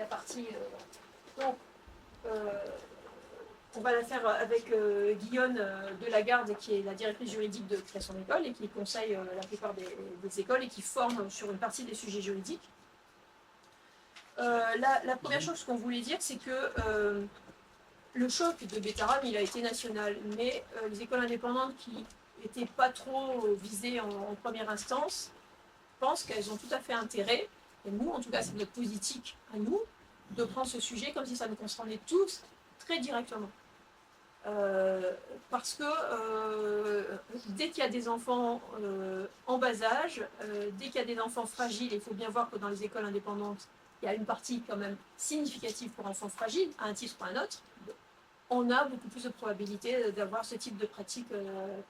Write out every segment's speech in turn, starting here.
partie, donc, on va la faire avec Guillaume Delagarde, qui est la directrice juridique de Création d'école et qui conseille la plupart des écoles et qui forme sur une partie des sujets juridiques. La première chose qu'on voulait dire, c'est que le choc de Betaram, il a été national, mais les écoles indépendantes qui n'étaient pas trop visées en première instance pensent qu'elles ont tout à fait intérêt, et nous, en tout cas, c'est notre politique à nous, de prendre ce sujet comme si ça nous concernait tous très directement. Parce que dès qu'il y a des enfants en bas âge, dès qu'il y a des enfants fragiles, il faut bien voir que dans les écoles indépendantes, il y a une partie quand même significative pour enfants fragiles, à un titre ou à un autre, on a beaucoup plus de probabilité d'avoir ce type de pratique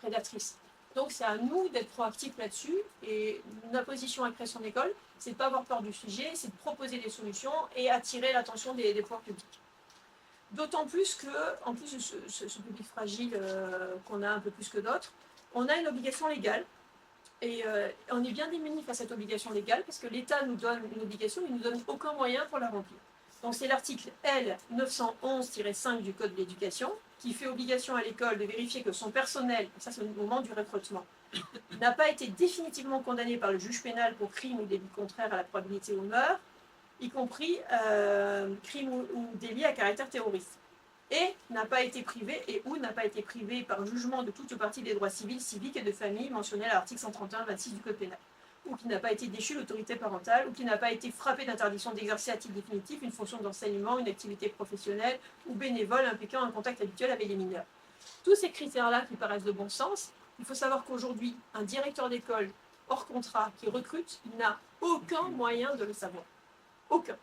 prédatrice. Donc c'est à nous d'être proactifs là-dessus, et notre position à Création d'école, c'est de ne pas avoir peur du sujet, c'est de proposer des solutions et attirer l'attention des pouvoirs publics. D'autant plus que, en plus de ce public fragile qu'on a un peu plus que d'autres, on a une obligation légale. Et on est bien démunis face à cette obligation légale parce que l'État nous donne une obligation, il ne nous donne aucun moyen pour la remplir. Donc c'est l'article L 911-5 du Code de l'éducation qui fait obligation à l'école de vérifier que son personnel, ça c'est au moment du recrutement, n'a pas été définitivement condamné par le juge pénal pour crime ou délit contraire à la probabilité ou meurtre, y compris crime ou délit à caractère terroriste, et n'a pas été privé et ou n'a pas été privé par jugement de toute partie des droits civils, civiques et de famille mentionnés à l'article 131-26 du Code pénal, ou qui n'a pas été déchu de l'autorité parentale, ou qui n'a pas été frappé d'interdiction d'exercer à titre définitif une fonction d'enseignement, une activité professionnelle ou bénévole impliquant un contact habituel avec les mineurs. Tous ces critères-là qui paraissent de bon sens, il faut savoir qu'aujourd'hui, un directeur d'école hors contrat qui recrute n'a aucun moyen de le savoir. Aucun.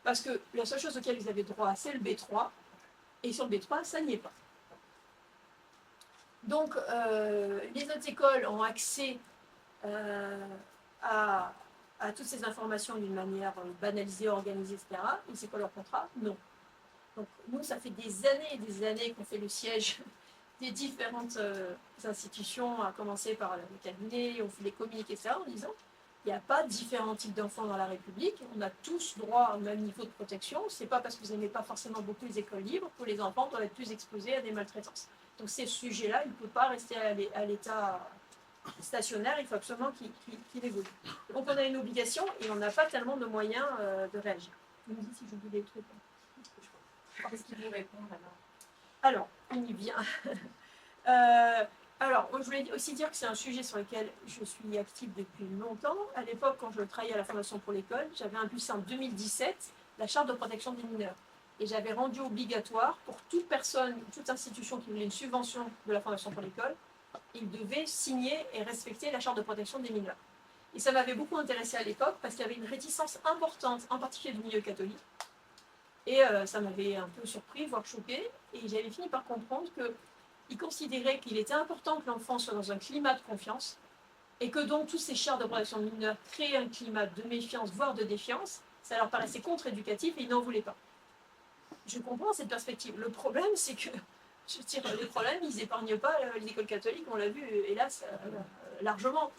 Parce que la seule chose auquel vous avez droit, c'est le B3, et sur le B3, ça n'y est pas. Donc, les autres écoles ont accès à toutes ces informations d'une manière banalisée, organisée, etc. Les écoles hors contrat, non. Donc, nous, ça fait des années et des années qu'on fait le siège des différentes institutions, à commencer par le cabinet, on fait des communiqués, etc., en disant il n'y a pas différents types d'enfants dans la République, on a tous droit au même niveau de protection, c'est pas parce que vous n'aimez pas forcément beaucoup les écoles libres que les enfants doivent être plus exposés à des maltraitances. Donc ces sujets-là, il ne peut pas rester à l'état stationnaire, il faut absolument qu'il évolue. Donc on a une obligation et on n'a pas tellement de moyens de réagir. Je me dis si j'oublie des trucs. Qu'est-ce qu'il vous répond alors, on y vient. Alors, je voulais aussi dire que c'est un sujet sur lequel je suis active depuis longtemps. À l'époque, quand je travaillais à la Fondation pour l'école, j'avais impulsé en 2017 la charte de protection des mineurs. Et j'avais rendu obligatoire pour toute personne, toute institution qui voulait une subvention de la Fondation pour l'école, il devait signer et respecter la charte de protection des mineurs. Et ça m'avait beaucoup intéressé à l'époque parce qu'il y avait une réticence importante, en particulier du milieu catholique. Et ça m'avait un peu surpris, voire choqué. Et j'avais fini par comprendre qu'ils considéraient qu'il était important que l'enfant soit dans un climat de confiance et que donc tous ces chartes de protection de mineurs créaient un climat de méfiance, voire de défiance. Ça leur paraissait contre-éducatif et ils n'en voulaient pas. Je comprends cette perspective. Le problème, c'est que, je tire les problèmes, ils n'épargnent pas les écoles catholiques, on l'a vu, hélas, largement.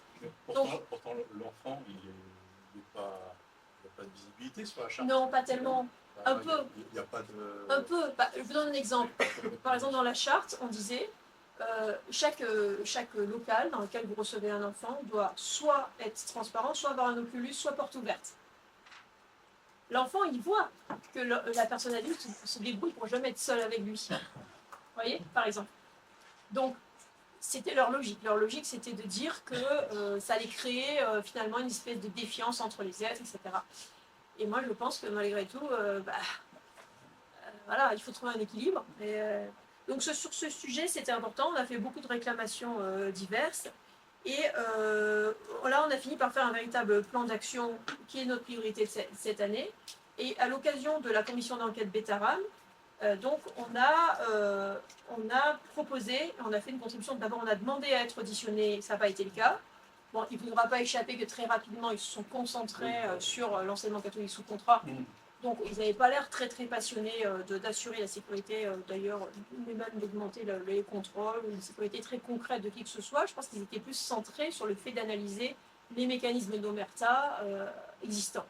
Pourtant, l'enfant, il n'y a pas de visibilité sur la charte. Non, pas tellement. Un peu. Il n'y a pas de... Un peu. Je vous donne un exemple. Par exemple, dans la charte, on disait chaque local dans lequel vous recevez un enfant doit soit être transparent, soit avoir un oculus, soit porte ouverte. L'enfant, il voit que la personne adulte se débrouille pour jamais être seule avec lui. Vous voyez, par exemple. Donc, c'était leur logique. Leur logique, c'était de dire que ça allait créer finalement une espèce de défiance entre les êtres, etc. Et moi, je pense que malgré tout, voilà, il faut trouver un équilibre. Donc sur ce sujet, c'était important. On a fait beaucoup de réclamations diverses. Et là, on a fini par faire un véritable plan d'action qui est notre priorité cette année. Et à l'occasion de la commission d'enquête Betaram, donc on a proposé, on a fait une contribution. D'abord, on a demandé à être auditionné, ça n'a pas été le cas. Bon, il ne faudra pas échapper que très rapidement, ils se sont concentrés sur l'enseignement catholique sous contrat. Donc, ils n'avaient pas l'air très passionnés d'assurer la sécurité, d'ailleurs, mais même d'augmenter les contrôles, une sécurité très concrète de qui que ce soit. Je pense qu'ils étaient plus centrés sur le fait d'analyser les mécanismes d'omerta existants.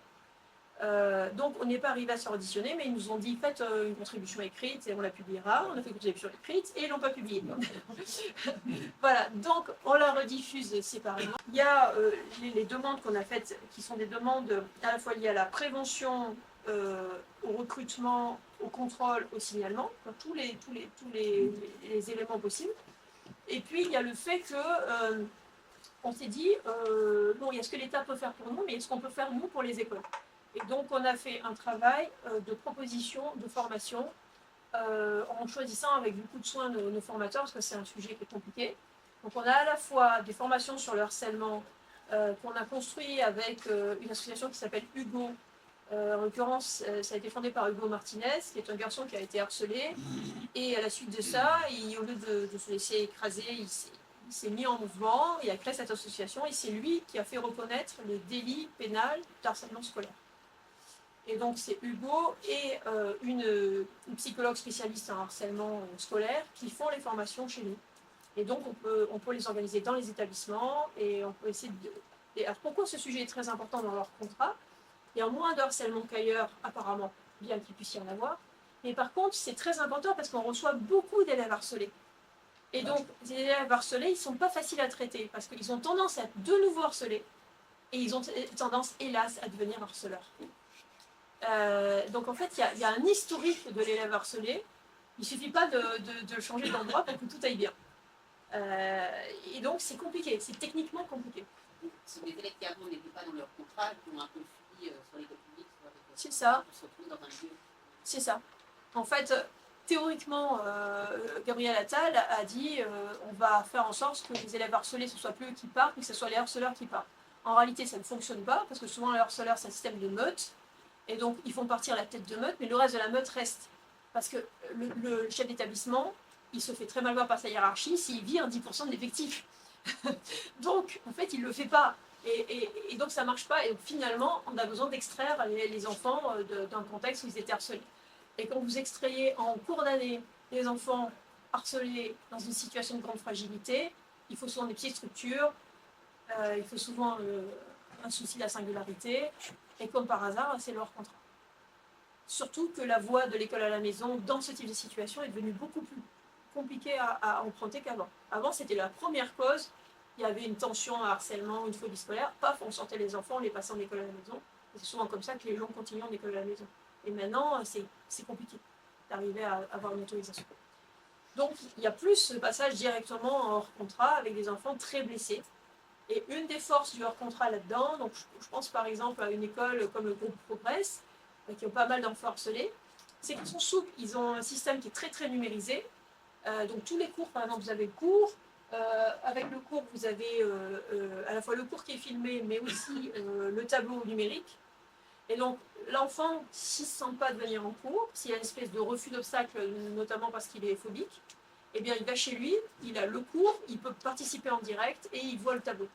Donc on n'est pas arrivé à se auditionner, mais ils nous ont dit faites une contribution écrite et on la publiera. On a fait une contribution écrite et ils l'ont pas publiée. Voilà, donc on la rediffuse séparément. Il y a les demandes qu'on a faites qui sont des demandes à la fois liées à la prévention, au recrutement, au contrôle, au signalement, donc tous les éléments possibles. Et puis il y a le fait que on s'est dit bon, il y a ce que l'État peut faire pour nous, mais est-ce qu'on peut faire nous pour les écoles? Et donc, on a fait un travail de proposition, de formation, en choisissant avec beaucoup de soin nos formateurs, parce que c'est un sujet qui est compliqué. Donc, on a à la fois des formations sur le harcèlement qu'on a construit avec une association qui s'appelle Hugo. En l'occurrence, ça a été fondé par Hugo Martinez, qui est un garçon qui a été harcelé. Et à la suite de ça, au lieu de se laisser écraser, il s'est mis en mouvement, il a créé cette association, et c'est lui qui a fait reconnaître le délit pénal d'harcèlement scolaire. Et donc c'est Hugo et une psychologue spécialiste en harcèlement scolaire qui font les formations chez nous. Et donc on peut les organiser dans les établissements et on peut essayer de... Alors pourquoi ce sujet est très important dans leur contrat? Il y a moins de harcèlement qu'ailleurs, apparemment, bien qu'il puisse y en avoir. Mais par contre, c'est très important parce qu'on reçoit beaucoup d'élèves harcelés. Et donc, les élèves harcelés, ils ne sont pas faciles à traiter parce qu'ils ont tendance à être de nouveau harcelés et ils ont tendance, hélas, à devenir harceleurs. Donc en fait, il y a un historique de l'élève harcelé. Il ne suffit pas de changer d'endroit pour que tout aille bien. Et donc c'est compliqué, c'est techniquement compliqué. Ce sont des élèves qui avant n'étaient pas dans leur contrat, qui ont un peu fui sur l'école publique, c'est ça. Pour se retrouver dans un lieu. C'est ça. En fait, théoriquement, Gabriel Attal a dit on va faire en sorte que les élèves harcelés, ce ne soit plus eux qui partent, mais que ce soit les harceleurs qui partent. En réalité, ça ne fonctionne pas, parce que souvent les harceleurs, c'est un système de meute. Et donc, ils font partir la tête de meute, mais le reste de la meute reste. Parce que le chef d'établissement, il se fait très mal voir par sa hiérarchie s'il vire 10% de l'effectif. Donc, en fait, il ne le fait pas. Et donc, ça ne marche pas. Et donc, finalement, on a besoin d'extraire les enfants d'un contexte où ils étaient harcelés. Et quand vous extrayez en cours d'année les enfants harcelés dans une situation de grande fragilité, il faut souvent des petites structures, il faut souvent un souci de la singularité. Et comme par hasard, c'est leur contrat. Surtout que la voie de l'école à la maison, dans ce type de situation, est devenue beaucoup plus compliquée à emprunter qu'avant. Avant, c'était la première cause. Il y avait une tension, un harcèlement, une phobie scolaire. Paf, on sortait les enfants, on les passait en école à la maison. Et c'est souvent comme ça que les gens continuent en école à la maison. Et maintenant, c'est compliqué d'arriver à avoir une autorisation. Donc, il y a plus ce passage directement hors contrat avec des enfants très blessés. Et une des forces du hors-contrat là-dedans, donc je pense par exemple à une école comme le groupe Progress, qui ont pas mal d'enfants harcelés, c'est qu'ils sont souples, ils ont un système qui est très très numérisé. Donc tous les cours, par exemple, vous avez le cours, avec le cours, vous avez à la fois le cours qui est filmé, mais aussi le tableau numérique. Et donc l'enfant, s'il ne se sent pas de venir en cours, s'il y a une espèce de refus d'obstacle, notamment parce qu'il est phobique, eh bien il va chez lui, il a le cours, il peut participer en direct et il voit le tableau.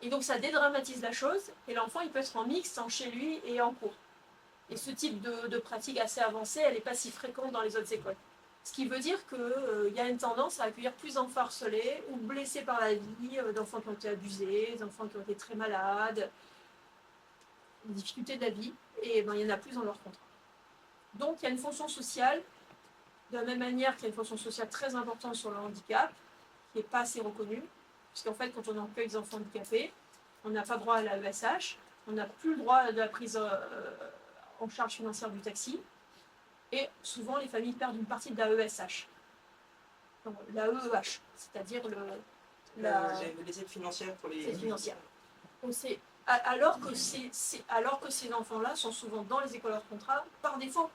Et donc ça dédramatise la chose, et l'enfant il peut être en mixte, en chez lui et en cours. Et ce type de pratique assez avancée, elle n'est pas si fréquente dans les autres écoles. Ce qui veut dire qu'il y a une tendance à accueillir plus d'enfants harcelés ou blessés par la vie, d'enfants qui ont été abusés, d'enfants qui ont été très malades, des difficultés de la vie, et ben, il y en a plus dans leur contrat. Donc il y a une fonction sociale, de la même manière qu'il y a une fonction sociale très importante sur le handicap, qui n'est pas assez reconnue. Puisqu'en fait, quand on accueille des enfants handicapés, on n'a pas droit à la ESH, on n'a plus le droit de la prise en charge financière du taxi, et souvent les familles perdent une partie de la ESH. Donc, la EEH, c'est-à-dire les aides financières pour les... aides financières. Donc, alors que ces enfants-là sont souvent dans les écoles hors contrat par défaut,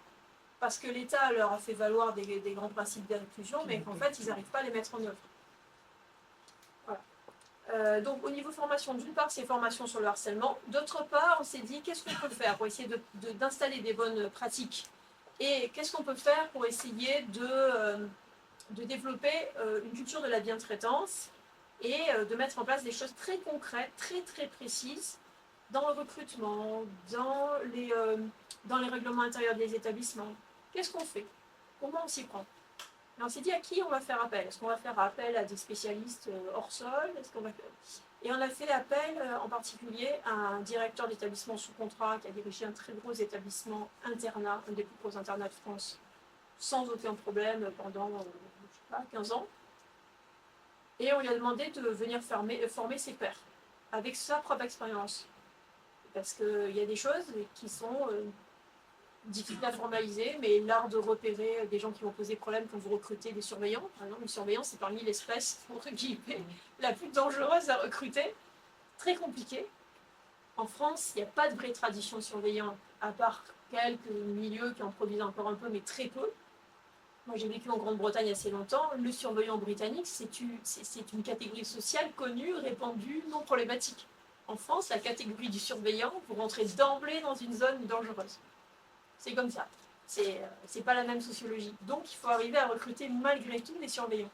parce que l'État leur a fait valoir des grands principes d'inclusion, mais qu'en fait, ils n'arrivent pas à les mettre en œuvre. Donc au niveau formation, d'une part c'est formation sur le harcèlement, d'autre part on s'est dit qu'est-ce qu'on peut faire pour essayer d'installer des bonnes pratiques et qu'est-ce qu'on peut faire pour essayer de développer une culture de la bientraitance et de mettre en place des choses très concrètes, très très précises dans le recrutement, dans les règlements intérieurs des établissements. Qu'est-ce qu'on fait? Comment on s'y prend? Et on s'est dit à qui on va faire appel. Est-ce qu'on va faire appel à des spécialistes hors sol? Et on a fait appel en particulier à un directeur d'établissement sous contrat qui a dirigé un très gros établissement internat, un des plus gros internats de France, sans aucun problème pendant, je sais pas, 15 ans. Et on lui a demandé de venir former ses pairs, avec sa propre expérience. Parce qu'il y a des choses qui sont difficiles à formaliser, mais l'art de repérer des gens qui vont poser problème quand vous recrutez des surveillants. Par exemple, le surveillant, c'est parmi l'espèce, entre guillemets, la plus dangereuse à recruter. Très compliqué. En France, il n'y a pas de vraie tradition de surveillant, à part quelques milieux qui en produisent encore un peu, mais très peu. Moi, j'ai vécu en Grande-Bretagne assez longtemps. Le surveillant britannique, c'est une catégorie sociale connue, répandue, non problématique. En France, la catégorie du surveillant, vous rentrez d'emblée dans une zone dangereuse. C'est comme ça. C'est pas la même sociologie. Donc, il faut arriver à recruter malgré tout des surveillants.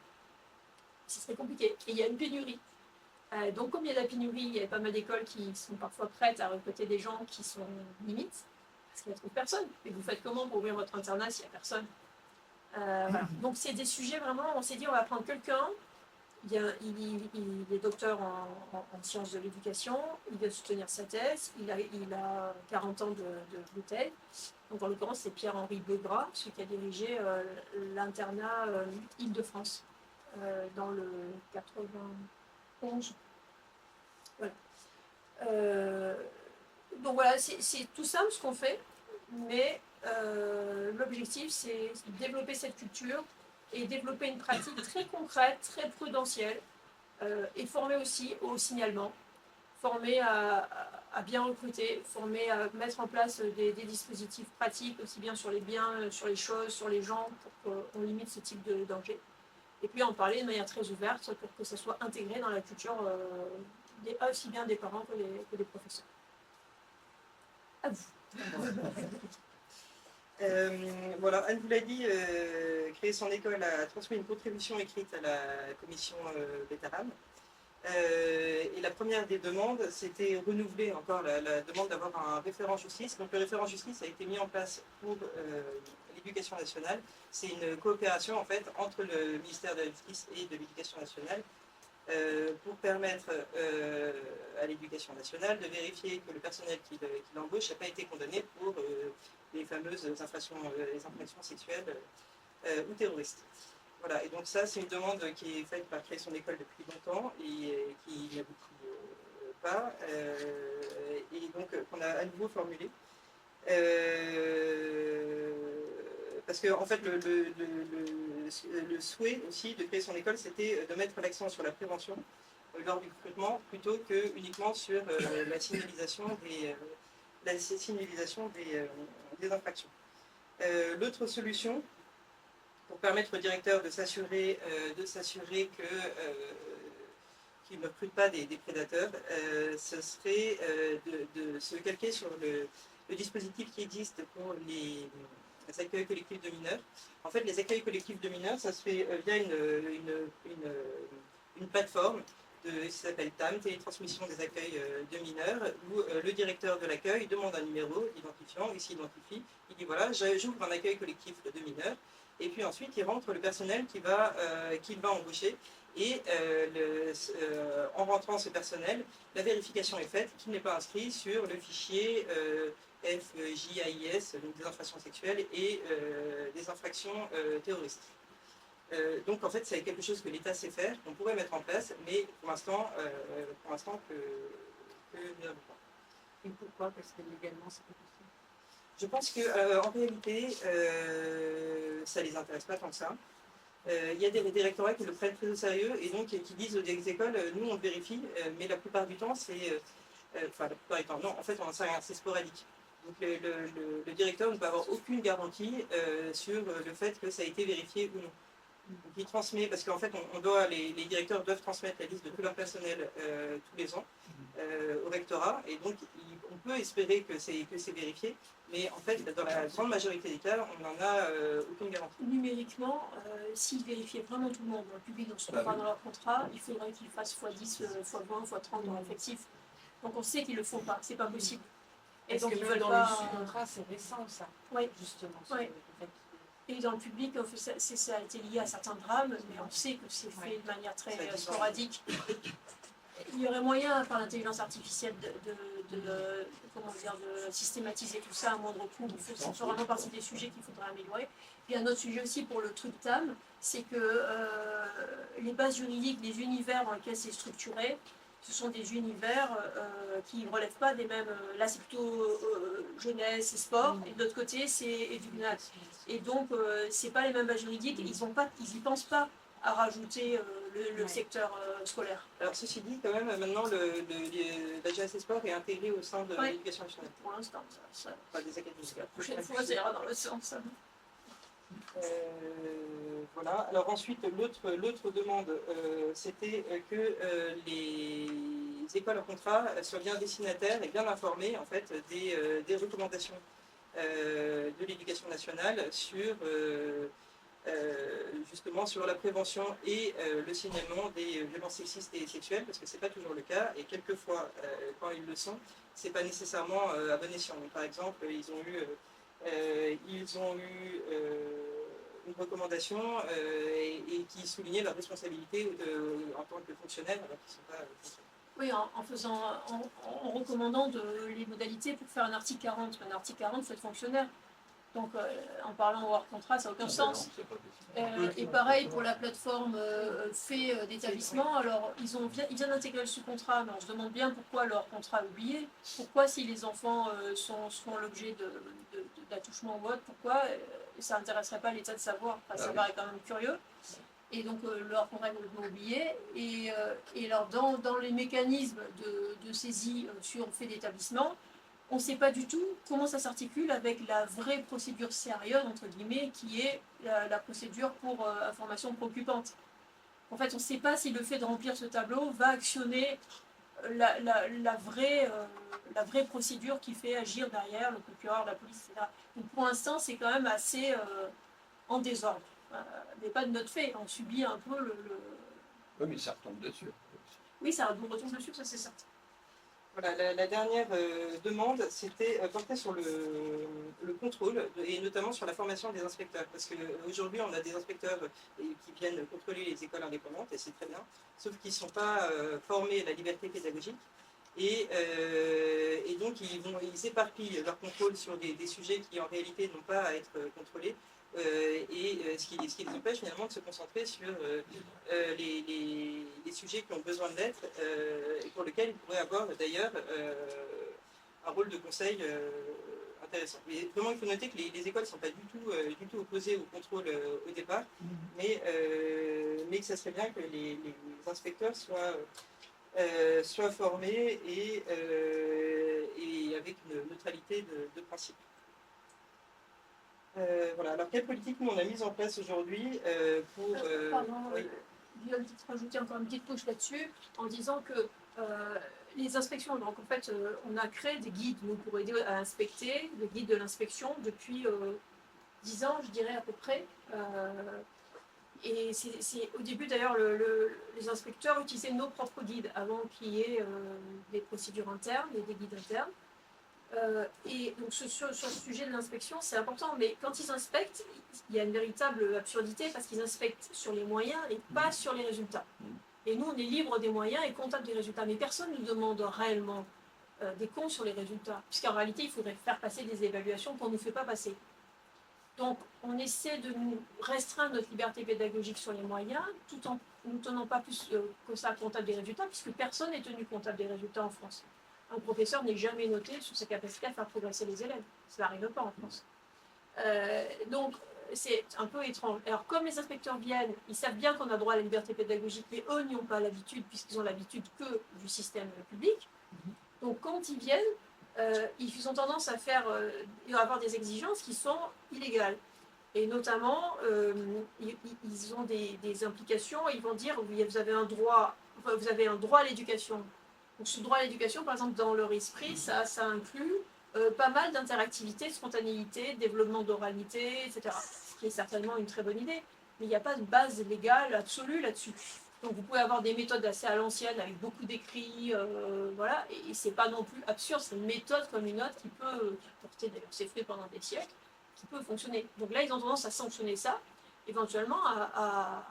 C'est très compliqué. Et il y a une pénurie. Donc, comme il y a de la pénurie, il y a pas mal d'écoles qui sont parfois prêtes à recruter des gens qui sont limites, parce qu'il n'y a personne. Et vous faites comment pour ouvrir votre internat s'il n'y a personne? Voilà. Donc, c'est des sujets vraiment, on s'est dit, on va prendre quelqu'un. Il est docteur en sciences de l'éducation, il vient soutenir sa thèse, il a 40 ans de bouteille. Donc en l'occurrence, c'est Pierre-Henri Begras, celui qui a dirigé l'internat Île-de-France dans le 91. Voilà. Donc voilà, c'est tout simple ce qu'on fait, mais l'objectif, c'est de développer cette culture et développer une pratique très concrète, très prudentielle, et former aussi au signalement, former à bien recruter, former à mettre en place des dispositifs pratiques, aussi bien sur les biens, sur les choses, sur les gens, pour qu'on limite ce type de danger. Et puis en parler de manière très ouverte pour que ça soit intégré dans la culture aussi bien des parents que des professeurs. À vous. Voilà, Anne vous l'a dit, créer son école a transmis une contribution écrite à la commission Bétarame. Et la première des demandes, c'était renouveler encore la demande d'avoir un référent justice. Donc le référent justice a été mis en place pour l'éducation nationale. C'est une coopération en fait entre le ministère de la Justice et de l'éducation nationale pour permettre à l'éducation nationale de vérifier que le personnel qu'il embauche n'a pas été condamné pour les fameuses infractions sexuelles ou terroristes. Voilà, et donc ça, c'est une demande qui est faite par créer son école depuis longtemps et qui n'aboutit pas, et donc qu'on a à nouveau formulé. Parce que en fait, le souhait aussi de créer son école, c'était de mettre l'accent sur la prévention lors du recrutement, plutôt que uniquement sur la signalisation des infractions. L'autre solution, pour permettre au directeur de s'assurer qu'il ne recrute pas des prédateurs, ce serait de se calquer sur le dispositif qui existe pour les accueils collectifs de mineurs. En fait, les accueils collectifs de mineurs, ça se fait via une plateforme qui s'appelle TAM, Télétransmission des accueils de mineurs, où le directeur de l'accueil demande un numéro identifiant, il s'identifie, il dit voilà, j'ouvre un accueil collectif de mineurs, et puis ensuite il rentre le personnel qu'il va embaucher, et en rentrant ce personnel, la vérification est faite qu'il n'est pas inscrit sur le fichier FJAIS, donc des infractions sexuelles et des infractions terroristes. Donc en fait c'est quelque chose que l'État sait faire, qu'on pourrait mettre en place, mais pour l'instant que nous n'avons pas. Et pourquoi? Parce que légalement c'est pas possible. Je pense qu'en réalité ça ne les intéresse pas tant que ça. Il y a des rectorats qui le prennent très au sérieux et donc qui disent aux écoles, nous on le vérifie, mais la plupart du temps c'est... enfin la plupart du temps, non, en fait on en sait rien, c'est sporadique. Donc le directeur ne peut avoir aucune garantie sur le fait que ça a été vérifié ou non. Donc il transmet, parce qu'en fait les directeurs doivent transmettre la liste de tout leur personnel tous les ans au rectorat, et donc on peut espérer que c'est vérifié, mais en fait dans la grande majorité des cas on n'en a aucune garantie. Numériquement, s'ils vérifiaient vraiment tout le monde dans le public, dans son dans leur contrat, il faudrait qu'ils fassent x10, x20, x30 dans l'effectif. Donc on sait qu'ils ne le font pas, c'est pas possible. Et donc ils veulent dans le contrat, c'est récent ça, oui. Justement. Oui. Et dans le public, ça a été lié à certains drames, mais on sait que c'est fait de manière très sporadique. Il y aurait moyen, par l'intelligence artificielle, comment dire, de systématiser tout ça à moindre coût. Ça fait vraiment partie des sujets qu'il faudrait améliorer. Puis un autre sujet aussi pour le truc TAM, c'est que les bases juridiques, les univers dans lesquels c'est structuré, ce sont des univers qui ne relèvent pas des mêmes. Là, c'est plutôt jeunesse et sport, et de l'autre côté, c'est éducat. Et donc, c'est pas les mêmes bases juridiques. Ils y pensent pas à rajouter le secteur scolaire. Alors, ceci dit, quand même, maintenant, la GAC Sport est intégrée au sein de l'éducation nationale. Pour l'instant, Pas des académies. La prochaine fois, ça ira dans le sens. Voilà. Alors ensuite, l'autre demande, c'était que les écoles en contrat soient bien destinataires et bien informées en fait des recommandations de l'éducation nationale sur justement sur la prévention et le signalement des violences sexistes et sexuelles, parce que c'est pas toujours le cas, et quelquefois, quand ils le sont, c'est pas nécessairement à bon escient. Donc, par exemple, ils ont eu une recommandation et qui soulignait leur responsabilité en tant que fonctionnaires, alors qu'ils ne sont pas fonctionnaires. Oui, en recommandant les modalités pour faire un article 40. Un article 40, c'est fonctionnaire. Donc, en parlant hors contrat, ça n'a aucun sens. Et pareil pour la plateforme fait d'établissement. Alors, ils viennent d'intégrer le sous-contrat, mais on se demande bien pourquoi leur contrat est oublié. Pourquoi, si les enfants font l'objet d'attouchement ou autre, pourquoi ça n'intéresserait pas l'État de savoir. Enfin, ça paraît quand même curieux. Et donc, leur contrat est complètement oublié. Et alors, dans les mécanismes de saisie sur fait d'établissement, on ne sait pas du tout comment ça s'articule avec la vraie procédure sérieuse, entre guillemets, qui est la procédure pour information préoccupante. En fait, on ne sait pas si le fait de remplir ce tableau va actionner la vraie procédure qui fait agir derrière le procureur, la police, etc. Donc pour l'instant, c'est quand même assez en désordre. Mais pas de notre fait, on subit un peu Oui, mais ça retombe dessus. Oui, ça retombe dessus, ça c'est certain. Voilà, la dernière demande, c'était portée sur le contrôle et notamment sur la formation des inspecteurs. Parce qu'aujourd'hui, on a des inspecteurs qui viennent contrôler les écoles indépendantes, et c'est très bien, sauf qu'ils ne sont pas formés à la liberté pédagogique. Et donc, ils éparpillent leur contrôle sur des sujets qui, en réalité, n'ont pas à être contrôlés. Ce qui les empêche finalement de se concentrer sur les sujets qui ont besoin de l'être et pour lesquels ils pourraient avoir d'ailleurs un rôle de conseil intéressant. Mais vraiment, il faut noter que les écoles ne sont pas du tout opposées au contrôle au départ, mais que ça serait bien que les inspecteurs soient formés et avec une neutralité de principe. Voilà. Alors, quelle politique nous on a mise en place aujourd'hui pour... Pardon, oui. je vais rajouter encore une petite couche là-dessus en disant que les inspections, donc en fait, on a créé des guides nous, pour aider à inspecter, le guide de l'inspection depuis 10 ans, je dirais à peu près. Et c'est au début d'ailleurs, les inspecteurs utilisaient nos propres guides avant qu'il y ait des procédures internes et des guides internes. Et donc sur le sujet de l'inspection, c'est important, mais quand ils inspectent, il y a une véritable absurdité parce qu'ils inspectent sur les moyens et pas sur les résultats. Et nous, on est libre des moyens et comptable des résultats, mais personne ne nous demande réellement des comptes sur les résultats, puisqu'en réalité, il faudrait faire passer des évaluations qu'on ne nous fait pas passer. Donc, on essaie de nous restreindre notre liberté pédagogique sur les moyens, tout en ne tenant pas plus que ça comptable des résultats, puisque personne n'est tenu comptable des résultats en France. Un professeur n'est jamais noté sur sa capacité à faire progresser les élèves. Ça n'arrive pas en France. Donc, c'est un peu étrange. Alors, comme les inspecteurs viennent, ils savent bien qu'on a droit à la liberté pédagogique, mais eux n'y ont pas l'habitude, puisqu'ils ont l'habitude que du système public. Donc, quand ils viennent, ils ont tendance à avoir des exigences qui sont illégales. Et notamment, ils ont des implications, ils vont dire, vous avez un droit à l'éducation. Donc, ce droit à l'éducation, par exemple, dans leur esprit, ça inclut pas mal d'interactivité, de spontanéité, de développement d'oralité, etc. Ce qui est certainement une très bonne idée. Mais il n'y a pas de base légale absolue là-dessus. Donc, vous pouvez avoir des méthodes assez à l'ancienne, avec beaucoup d'écrits, voilà, et c'est pas non plus absurde, c'est une méthode comme une autre qui peut porter d'ailleurs ses fruits pendant des siècles, qui peut fonctionner. Donc là, ils ont tendance à sanctionner ça, éventuellement à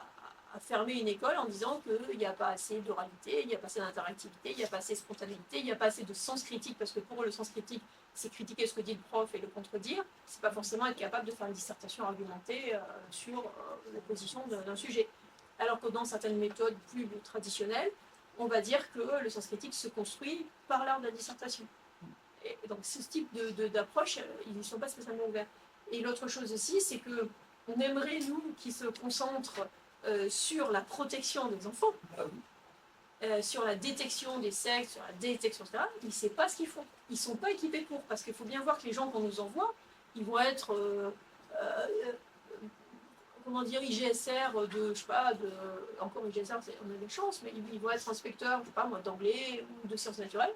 fermer une école en disant qu'il n'y a pas assez d'oralité, il n'y a pas assez d'interactivité, il n'y a pas assez de spontanéité, il n'y a pas assez de sens critique, parce que pour eux, le sens critique, c'est critiquer ce que dit le prof et le contredire, c'est pas forcément être capable de faire une dissertation argumentée sur la position d'un sujet. Alors que dans certaines méthodes plus traditionnelles, on va dire que le sens critique se construit par l'art de la dissertation. Et donc ce type d'approche, ils ne sont pas spécialement ouverts. Et l'autre chose aussi, c'est que on aimerait, nous, qu'ils se concentrent sur la protection des enfants, sur la détection des sexes, sur la détection, etc. Ils ne savent pas ce qu'ils font. Ils ne sont pas équipés pour. Parce qu'il faut bien voir que les gens qu'on nous envoie, ils vont être, comment dire, IGSR de, je sais pas, encore IGSR, on a des chances, mais ils vont être inspecteurs, je sais pas moi, d'anglais ou de sciences naturelles.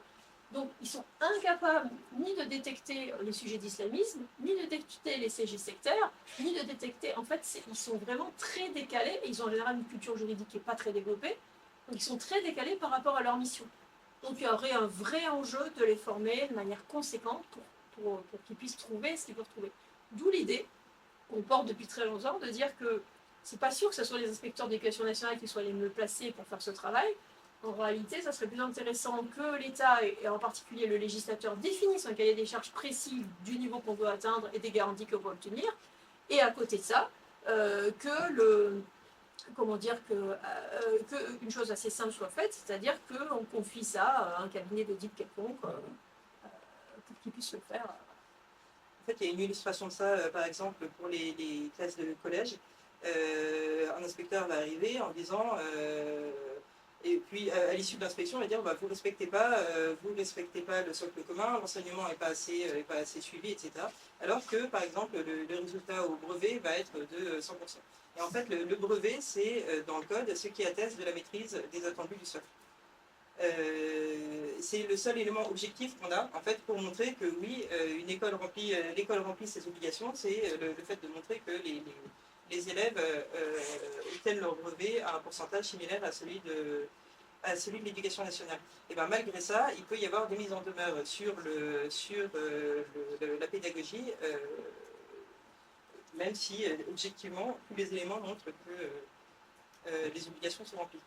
Donc, ils sont incapables ni de détecter les sujets d'islamisme, ni de détecter les CG sectaires, ni de détecter. En fait, ils sont vraiment très décalés, et ils ont en général une culture juridique qui n'est pas très développée, donc ils sont très décalés par rapport à leur mission. Donc, il y aurait un vrai enjeu de les former de manière conséquente pour qu'ils puissent trouver ce qu'ils peuvent trouver. D'où l'idée qu'on porte depuis très longtemps de dire que c'est pas sûr que ce soit les inspecteurs d'éducation nationale qui soient les mieux placés pour faire ce travail. En réalité, ça serait plus intéressant que l'État, et en particulier le législateur, définisse un cahier des charges précis du niveau qu'on veut atteindre et des garanties qu'on veut obtenir. Et à côté de ça, que une chose assez simple soit faite, c'est-à-dire qu'on confie ça à un cabinet d'audit quelconque pour qu'il puisse le faire. En fait, il y a une illustration de ça, par exemple, pour les classes de collège. Un inspecteur va arriver en disant, et puis à l'issue de l'inspection, il va dire bah, vous ne respectez pas le socle commun, l'enseignement n'est pas assez suivi, etc. Alors que, par exemple, le résultat au brevet va être de 100%. Et en fait, le brevet, c'est dans le code ce qui atteste de la maîtrise des attendus du socle. C'est le seul élément objectif qu'on a en fait pour montrer que oui, l'école remplit ses obligations, c'est le fait de montrer que les élèves obtiennent leur brevet à un pourcentage similaire à celui de l'éducation nationale. Et bien malgré ça, il peut y avoir des mises en demeure sur la pédagogie, même si objectivement tous les éléments montrent que les obligations sont remplies.